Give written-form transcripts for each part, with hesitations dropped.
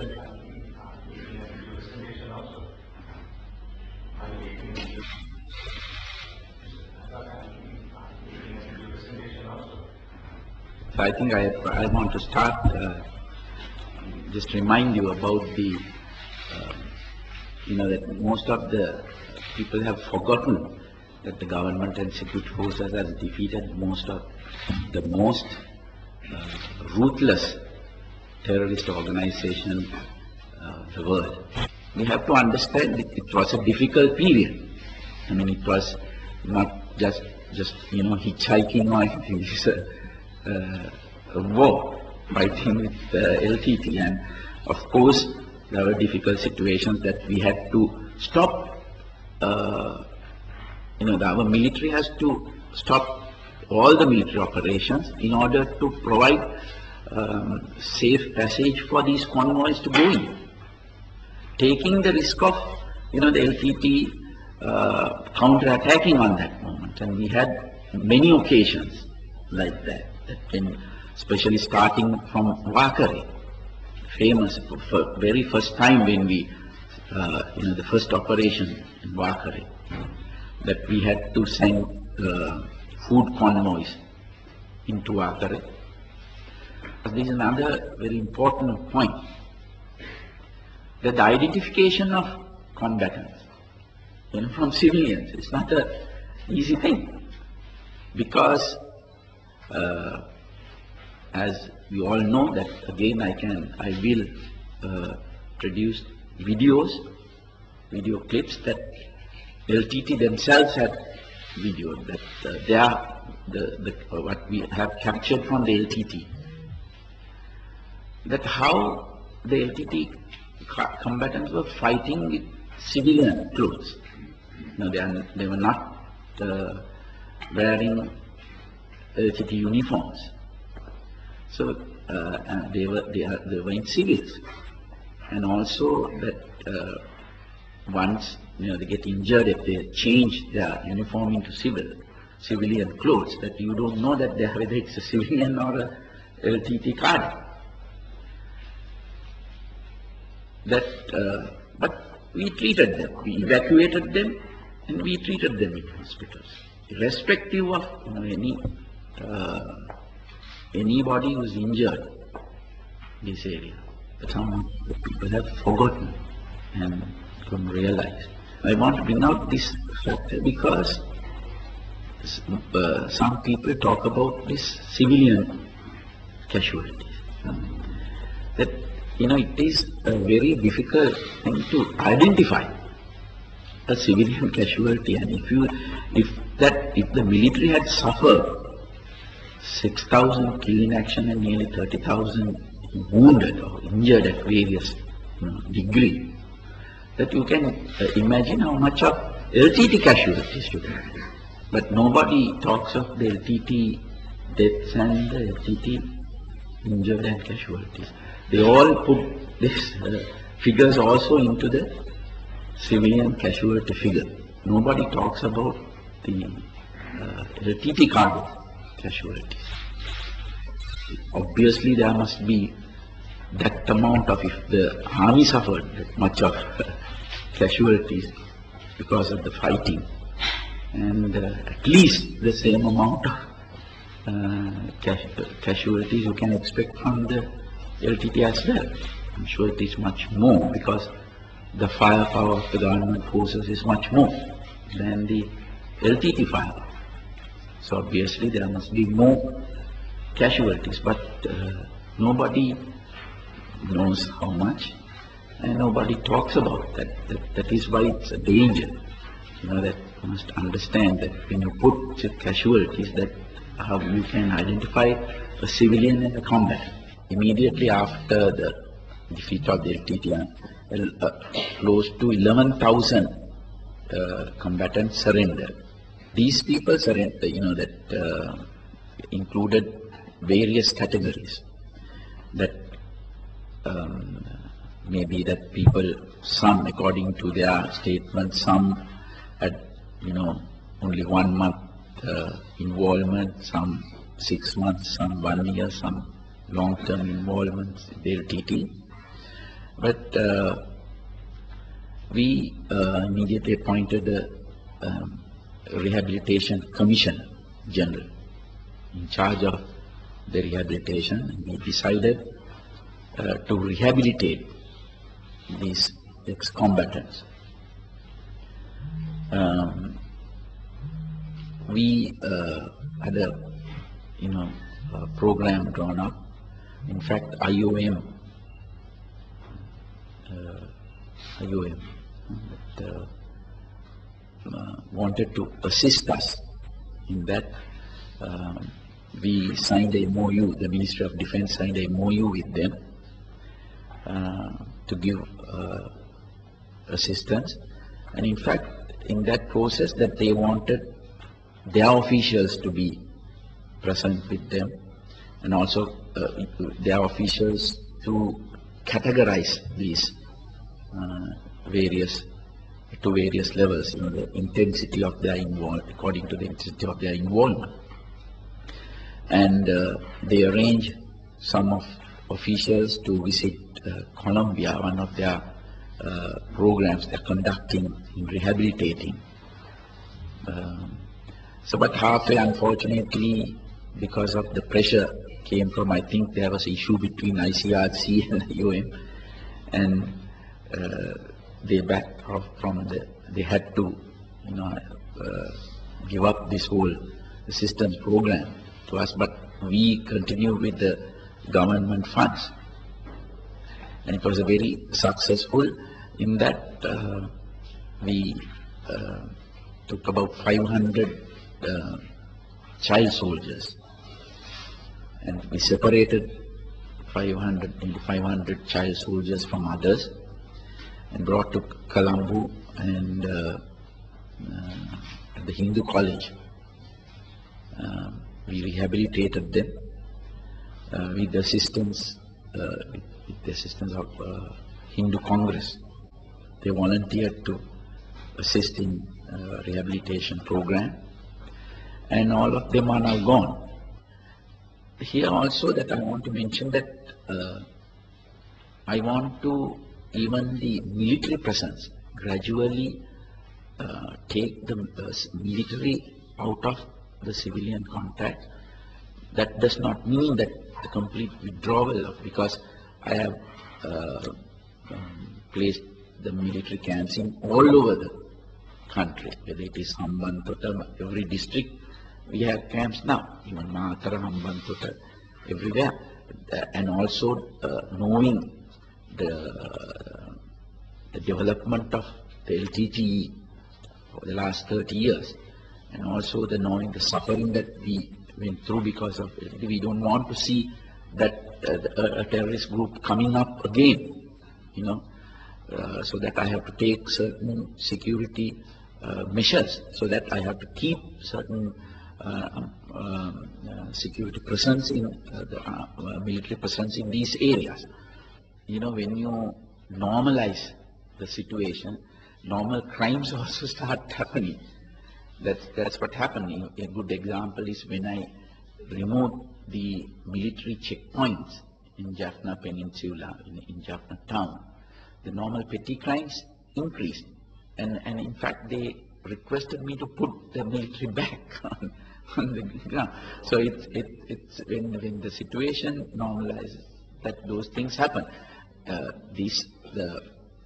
So I think I want to start, just remind you about the, that most of the people have forgotten that the government and security forces has defeated most of the most ruthless terrorist organization of the world. We have to understand that it was a difficult period. I mean, it was not just hitchhiking or anything. It's a war, fighting with LTT, and of course there were difficult situations that we had to stop. Our military has to stop all the military operations in order to provide safe passage for these convoys to go in, taking the risk of the LTT counter-attacking on that moment. And we had many occasions like that, especially starting from Wakare, famous for very first time when we, the first operation in Wakare, that we had to send food convoys into Wakare. This is another very important point, that the identification of combatants from civilians is not an easy thing, because as we all know that, again I will produce video clips that LTT themselves had videoed, that they are what we have captured from the LTT, that how the LTT combatants were fighting with civilian clothes. They were not wearing LTT uniforms. So they were in civils, and also that once they get injured, if they change their uniform into civilian clothes, that you don't know that whether it's a civilian or a LTT card. But we treated them, we evacuated them, and we treated them in hospitals, irrespective of anybody who's injured in this area. But some people have forgotten and don't realize. I want to bring out this factor because some people talk about this civilian casualties. That it is a very difficult thing to identify a civilian casualty, and if the military had suffered 6,000 killed in action and nearly 30,000 wounded or injured at various degree, that you can imagine how much of LTT casualties to be. But nobody talks of the LTT deaths and the LTT injured and casualties. They all put these figures also into the civilian casualty figure. Nobody talks about the LTT casualties. Obviously there must be that amount of, if the army suffered that much of casualties because of the fighting, and at least the same amount of casualties you can expect from the LTT as well. I'm sure it is much more, because the firepower of the government forces is much more than the LTT firepower. So obviously there must be more casualties, but nobody knows how much, and nobody talks about that. That is why it's a danger. That you must understand that when you put casualties, that how you can identify a civilian and a combatant. Immediately after the defeat of the LTT, close to 11,000 combatants surrendered. These people surrendered, that included various categories. That maybe that people, some according to their statement, some had only 1 month involvement, some 6 months, some 1 year, some long-term involvement in the LTT. But we immediately appointed a rehabilitation commission general in charge of the rehabilitation, and we decided to rehabilitate these ex-combatants. We had a program drawn up. In fact, IOM that, wanted to assist us in that. We signed a MOU, the Ministry of Defense signed a MOU with them to give assistance. And in fact, in that process, that they wanted their officials to be present with them, and also their officials to categorize these various levels, the intensity of their involvement, according to the intensity of their involvement. And they arranged some of officials to visit Colombia, one of their programs they're conducting in rehabilitating. But halfway, unfortunately, because of the pressure came from, I think there was an issue between ICRC and IOM, and they backed off from they had to, give up this whole assistance program to us, but we continued with the government funds. And it was a very successful in that we took about 500 child soldiers, and we separated 500 child soldiers from others and brought to Colombo and at the Hindu college. We rehabilitated them with the assistance of Hindu Congress. They volunteered to assist in rehabilitation program, and all of them are now gone. Here also that I want to mention that I want to even the military presence gradually take the military out of the civilian contact. That does not mean that the complete withdrawal of, because I have placed the military camps in all over the country, whether it is Hambantota, every district we have camps now, even Matara, Hambantota, everywhere, and also knowing the development of the LTTE for the last 30 years, and also the knowing the suffering that we went through because of it. We don't want to see that a terrorist group coming up again, so that I have to take certain security measures, so that I have to keep certain security presence in the military presence in these areas. When you normalize the situation, normal crimes also start happening. That's what happened. A good example is when I removed the military checkpoints in Jaffna Peninsula, in Jaffna town, the normal petty crimes increased, and in fact they requested me to put the military back on the ground. So it's when the situation normalizes, that those things happen.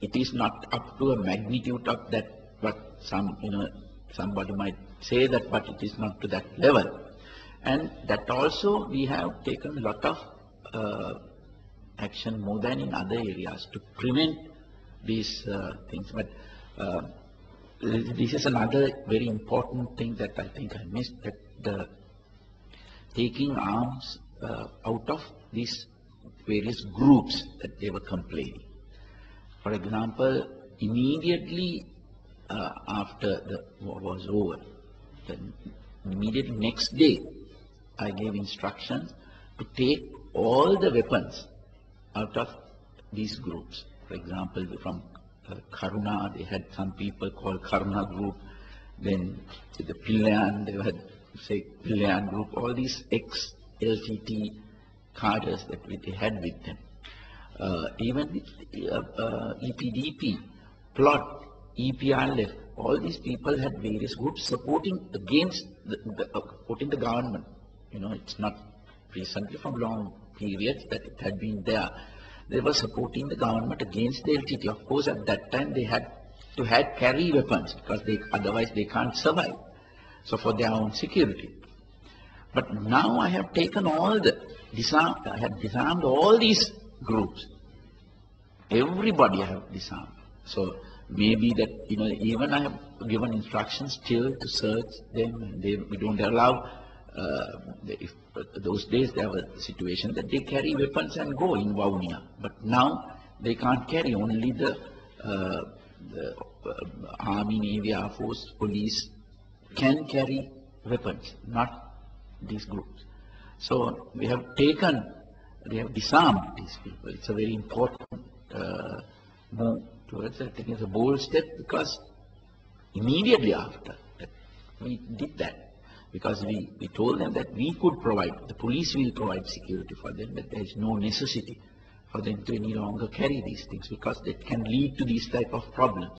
It is not up to a magnitude of that, but somebody might say that, but it is not to that level. And that also we have taken a lot of action, more than in other areas, to prevent these things. But this is another very important thing that I think I missed, that the taking arms out of these various groups that they were complaining. For example, immediately after the war was over, the immediate next day, I gave instructions to take all the weapons out of these groups. For example, from Karuna, they had some people called Karuna group. Then to the Pillayan, they had, say, Pillayan group. All these ex-LTT cadres that they had with them. even with EPDP, plot, EPRLF, all these people had various groups supporting against supporting the government. You know, it's not recently, from long periods that it had been there. They were supporting the government against the LTT. Of course, at that time they had to carry weapons because otherwise they can't survive. So for their own security. But now I have taken I have disarmed all these groups. Everybody I have disarmed. So maybe that, you know, even I have given instructions still to search them. We don't allow, if those days there was a situation that they carry weapons and go in Vaunia. But now they can't carry, only the Army, Navy, Air Force, police can carry weapons, not these groups. So we have disarmed these people. It's a very important move towards, I think it's a bold step, because immediately after that, we did that. Because we told them that we could provide, the police will provide security for them, that there is no necessity for them to any longer carry these things, because they can lead to these type of problems.